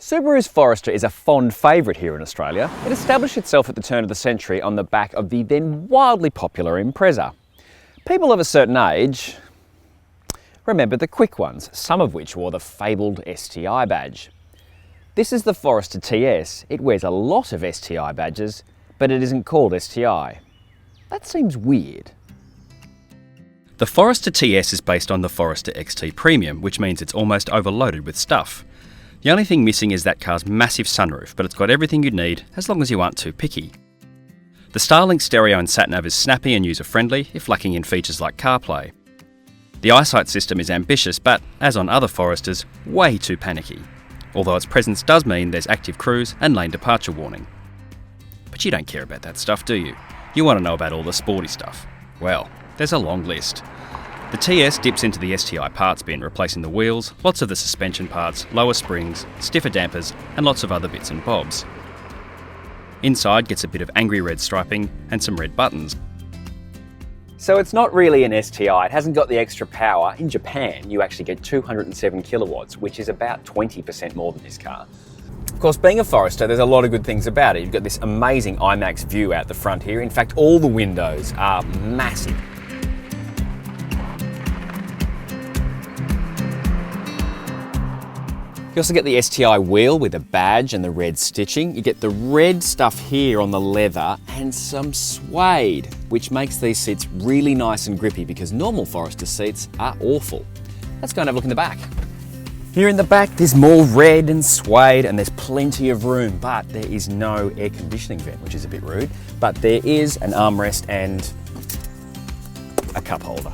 Subaru's Forester is a fond favourite here in Australia. It established itself at the turn of the century on the back of the then wildly popular Impreza. People of a certain age remember the quick ones, some of which wore the fabled STI badge. This is the Forester TS. It wears a lot of STI badges, but it isn't called STI. That seems weird. The Forester TS is based on the Forester XT Premium, which means it's almost overloaded with stuff. The only thing missing is that car's massive sunroof, but it's got everything you'd need as long as you aren't too picky. The Starlink stereo and Sat-Nav is snappy and user-friendly if lacking in features like CarPlay. The eyesight system is ambitious, but, as on other Foresters, way too panicky. Although its presence does mean there's active cruise and lane departure warning. But you don't care about that stuff, do you? You want to know about all the sporty stuff. Well, there's a long list. The TS dips into the STI parts bin, replacing the wheels, lots of the suspension parts, lower springs, stiffer dampers, and lots of other bits and bobs. Inside gets a bit of angry red striping and some red buttons. So it's not really an STI, it hasn't got the extra power. In Japan, you actually get 207 kilowatts, which is about 20% more than this car. Of course, being a Forester, there's a lot of good things about it. You've got this amazing IMAX view out the front here. In fact, all the windows are massive. You also get the STI wheel with a badge and the red stitching. You get the red stuff here on the leather and some suede, which makes these seats really nice and grippy because normal Forester seats are awful. Let's go and have a look in the back. Here in the back, there's more red and suede and there's plenty of room, but there is no air conditioning vent, which is a bit rude. But there is an armrest and a cup holder.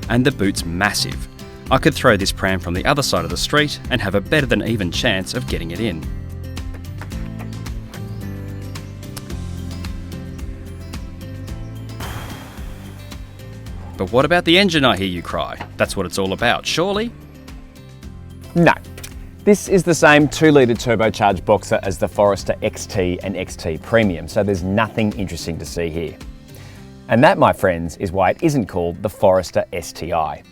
And the boot's massive. I could throw this pram from the other side of the street and have a better than even chance of getting it in. But what about the engine, I hear you cry? That's what it's all about, surely? No. This is the same 2-litre turbocharged boxer as the Forester XT and XT Premium, so there's nothing interesting to see here. And that, my friends, is why it isn't called the Forester STI.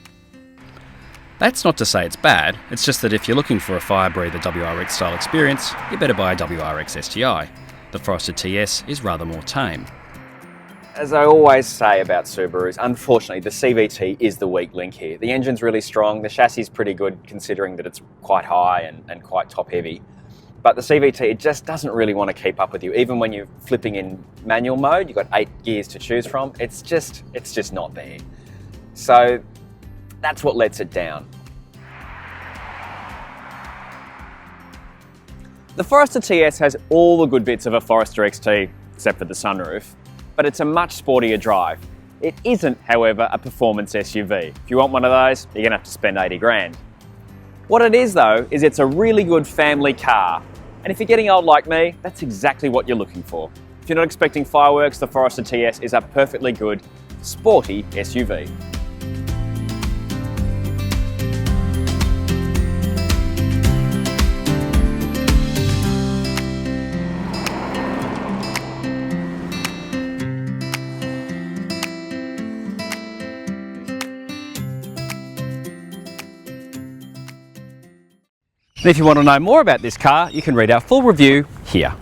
That's not to say it's bad, it's just that if you're looking for a fire breather WRX style experience, you better buy a WRX STI. The Forester TS is rather more tame. As I always say about Subarus, unfortunately the CVT is the weak link here. The engine's really strong, the chassis is pretty good considering that it's quite high and quite top heavy. But the CVT, it just doesn't really want to keep up with you. Even when you're flipping in manual mode, you've got 8 gears to choose from. It's just not there. So that's what lets it down. The Forester TS has all the good bits of a Forester XT, except for the sunroof, but it's a much sportier drive. It isn't, however, a performance SUV. If you want one of those, you're gonna have to spend 80 grand. What it is though, is it's a really good family car. And if you're getting old like me, that's exactly what you're looking for. If you're not expecting fireworks, the Forester TS is a perfectly good, sporty SUV. And if you want to know more about this car, you can read our full review here.